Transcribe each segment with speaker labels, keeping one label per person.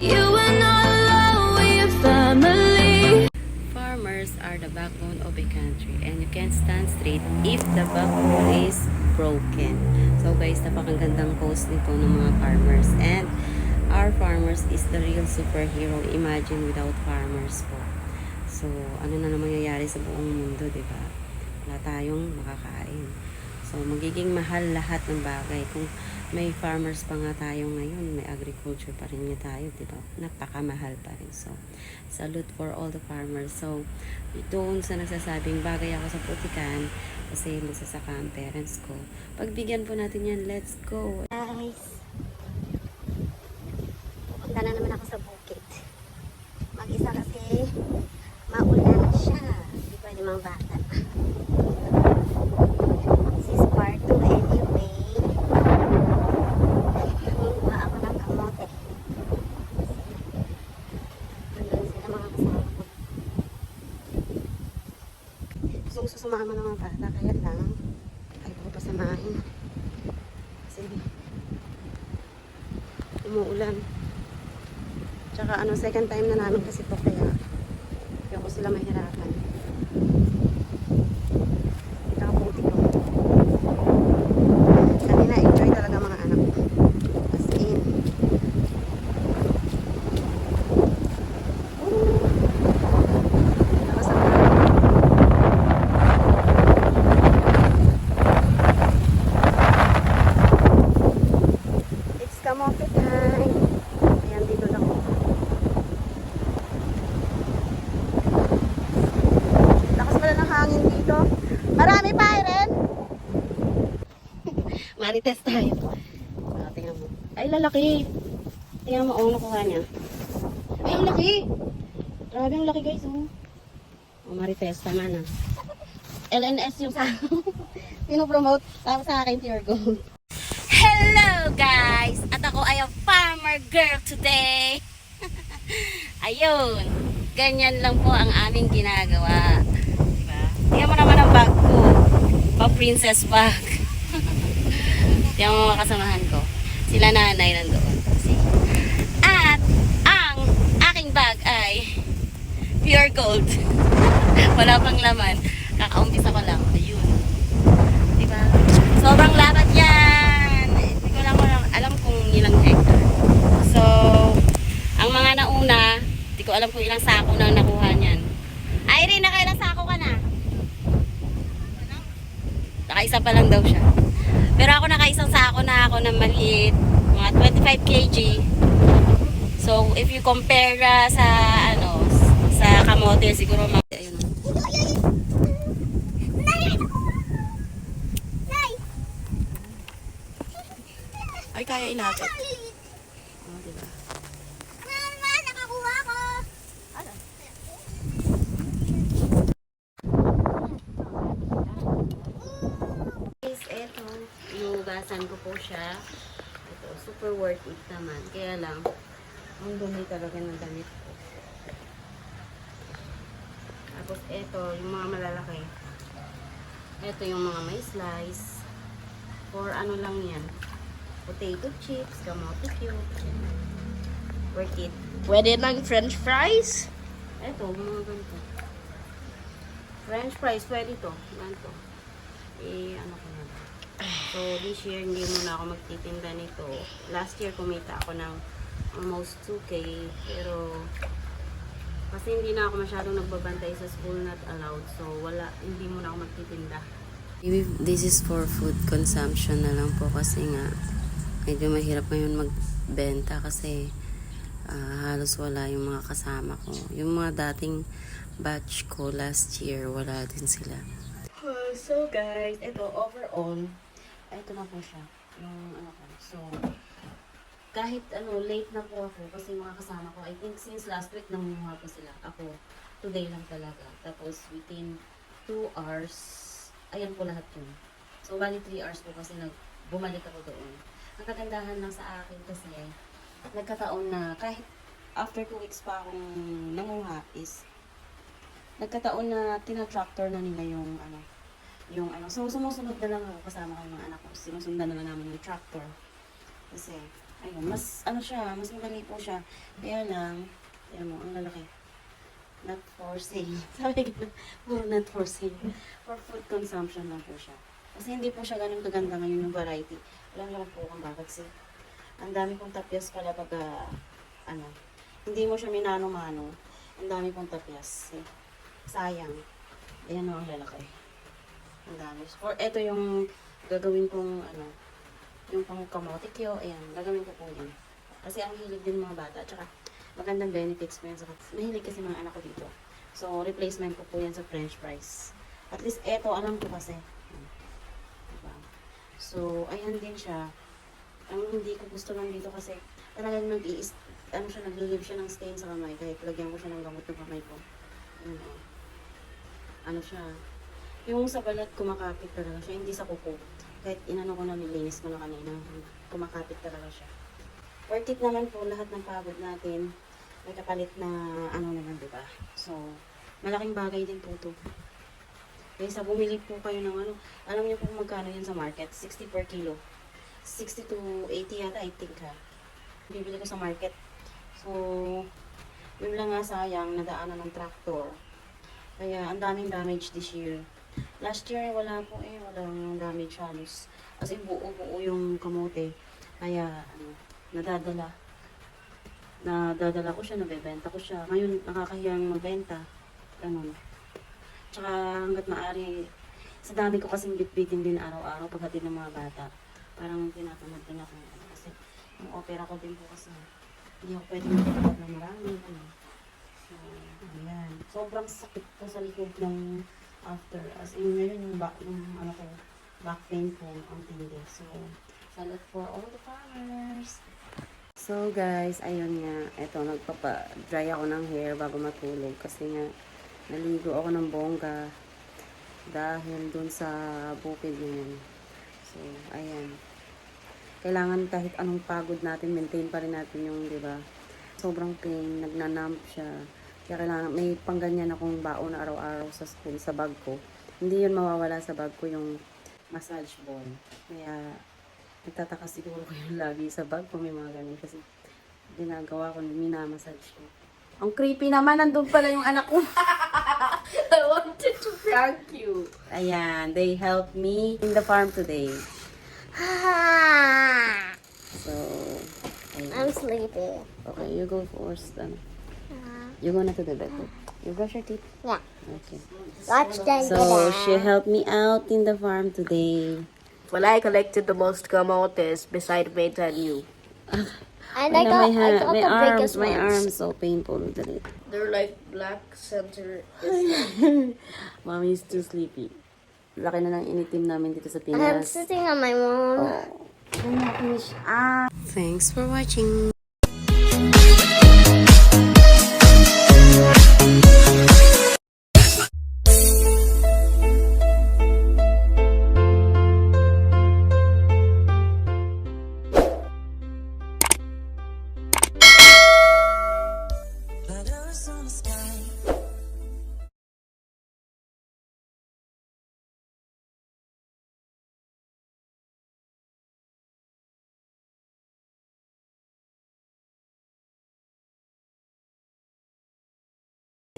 Speaker 1: You are not alone, we're family.
Speaker 2: Farmers are the backbone of a country and you can't stand straight if the backbone is broken. So guys, napakagandang post nito ng mga farmers, and our farmers is the real superhero. Imagine without farmers po. So, ano na naman mangyayari sa buong mundo, di ba? Wala tayong makakain. So, magiging mahal lahat ng bagay. Kung may farmers pa nga tayo ngayon, may agriculture pa rin nga tayo, di ba? Napakamahal pa rin. So, salute for all the farmers. So, doon sa nagsasabing bagay ako sa putikan, kasi magsasaka ang parents ko. Pagbigyan po natin yan, let's go!
Speaker 3: Guys, pupunta na naman ako sa bukid. Mag-isa kasi maulan siya. Hindi pwede mga bata. This is part 2 anyway. Nangunguha ako ng kamote. Nandun sila mga kasama ko. Gusto sumama ng mga bata, kaya lang ayaw ko pasamahin. Kasi umuulan. Tsaka second time na namin kasi ito, kaya ayaw ko sila mahirapan. Tsaka puti ko. Kanina enjoy talaga mga anak ko. As in. Tapos it's kamote time. Ayan, dito lang ako. Lakas pala ng hangin dito. Marami pa, Irene! Marites tayo. Tingnan mo. Ay, lalaki. Tingnan mo, nakuha niya. Ay, ang laki! Grabe ang laki, guys. Marites, tama na. LNS yung sa pinopromote sa akin, Pure Gold.
Speaker 2: Hello guys! At ako ay a farmer girl today. Ayun, ganyan lang po ang aming ginagawa. Diba? Tingnan mo naman ang bag ko. Pa-princess bag. Tingnan mo mga kasamahan ko. Sila nanay nandoon. At ang aking bag ay pure gold. Wala pang laman. Kakaumpisa ko lang. Ayun. Diba? Sobrang lapat yan. Hindi ko lang alam kung ilang hectare. So, ang mga nauna, hindi ko alam kung ilang sako na nakuha niyan. Irene, nakailang sako ka na? Nakaisa pa lang daw siya. Pero ako nakaisang sako na ako na maliit. Mga 25 kg. So, if you compare sa sa kamote, siguro ayun. Ay, kaya inakit. Diba?
Speaker 3: Mama, nakakuha ko!
Speaker 2: Ano? Guys, eto. Inugasan ko po siya. Ito, super worth it naman. Kaya lang, ang dumi talaga ng damit ko. Tapos eto, yung mga malalaki. Eto yung mga may slice. Or ano lang yan. Potato chips, kamote cube. Worth it.
Speaker 1: Pwede ng french fries?
Speaker 2: Eto, mga ganito. French fries, pwede to. Ganito. Ano ko na. So, this year, hindi muna ako magtitinda nito. Last year, kumita ako ng almost 2K. Pero, kasi hindi na ako masyadong nagbabantay sa school, not allowed. So, hindi muna ako magtitinda. This is for food consumption na lang po kasi nga, medyo mahirap ngayon magbenta kasi halos wala yung mga kasama ko. Yung mga dating batch ko last year, wala din sila. So guys, ito overall, ito na po siya. Yung ko. So, kahit late na po ako kasi mga kasama ko, I think since last week nangunguha po sila. Ako, today lang talaga. Tapos within 2 hours, ayan po lahat yun. So, bali 3 hours po kasi bumalik ako doon. Ang kagandahan lang sa akin kasi nagkataon na kahit after 2 weeks pa akong nanguha is nagkataon na tina-tractor na nila yung so sumusunod na lang ako kasama ko yung mga anak ko. Sinusundan na lang namin yung tractor kasi
Speaker 3: Ayun, mas ano siya, mas madali po siya. Kaya lang, ayan mo, ang lalaki. Not for sale. Sabi ko, puro not for sale. For food consumption lang po siya. Kasi hindi po siya ganun kaganda ngayon yung variety. Alam niyo po kung bakit si. Ang dami pong tapyas pala pag, ano, hindi mo siya minano-mano. Ang dami pong tapyas. Eh, sayang. Ayan o, ang lalaki. Ang dami. For, eto yung gagawin kong, ano, yung pang kamote kyo, ayan, gagawin ko po yan. Kasi ang hilig din mga bata, tsaka magandang benefits po yan. Mahilig kasi mga anak ko dito. So, replacement ko po yan sa french fries. At least, eto, alam ko kasi. Diba? So, ayan din siya. Ang hindi ko gusto lang dito kasi talagang ano siya, nag-leave siya ng stain sa kamay. Kahit lagyan ko siya ng gamot ng kamay ko. Ayan, oh. Ano siya. Yung sa balat, kumakapit talaga siya. Hindi sa kuko. Kahit inano ko na, nilinis ko na kanina. Kumakapit talaga siya. Worth it naman po lahat ng pagod natin. May kapalit na ano naman, diba? So, malaking bagay din po ito. Kaysa bumili po kayo ng ano, alam niyo po kung magkano yan sa market? 60 per kilo. 60 to 80 yata, I think ha. Bibili ko sa market. So, yun lang nga sayang, nadaanan ng tractor. Kaya, ang daming damage this year. Last year, wala po walang damage halos. As in, buo-buo yung kamote. Kaya, ano, nadadala ko siya, nabebenta ko siya. Ngayon, nakakahiyang magbenta. Ganun. Tsaka, hanggat maaari, sa dami ko kasing bitbitin din araw-araw paghatid ng mga bata. Parang tinatamad din ako. Kasi, yung opera ko din po kasi, hindi ako pwede magpapagod ng marami. Ano. So, ayan. Sobrang sakit po sa likod ng after. As in, ngayon yung back pain ko ang tindi. So, salute for all the farmers. So, guys, ayun nga. Eto, nagpapa-dry ako ng hair bago matulog. Kasi nga, naligo ako ng bongga dahil dun sa bukid na yun. So, ayan. Kailangan kahit anong pagod natin, maintain pa rin natin yung, di ba? Sobrang pain, nagnanumb siya. Kaya kailangan, may pangganyan akong baon na araw-araw sa school, sa bag ko. Hindi yun mawawala sa bag ko, yung massage ball. Kaya, nagtataka siguro ko yung lagi sa bag ko, may mga ganun. Kasi, ginagawa ko, minamassage ko. Ang creepy naman, nandun pala yung anak ko.
Speaker 2: I wanted to prank you.
Speaker 3: Ayan, they helped me in the farm today. So, ayan.
Speaker 1: I'm sleepy.
Speaker 3: Okay, you go first then. You go na to the bed. You brush your teeth?
Speaker 1: Yeah.
Speaker 3: Okay.
Speaker 1: Watch them.
Speaker 3: So, she helped me out in the farm today.
Speaker 2: Well, I collected the most camotes beside Beta and you.
Speaker 1: And I got
Speaker 3: my
Speaker 1: the
Speaker 3: arms,
Speaker 1: biggest
Speaker 3: my
Speaker 1: ones.
Speaker 3: arms so painful today.
Speaker 2: They're like black center.
Speaker 3: Mommy is too sleepy. Laki na ng initim namin dito sa
Speaker 1: I'm
Speaker 3: Pinas.
Speaker 1: sitting on my mom.
Speaker 3: Finish. Thanks for watching.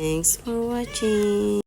Speaker 3: Thanks for watching.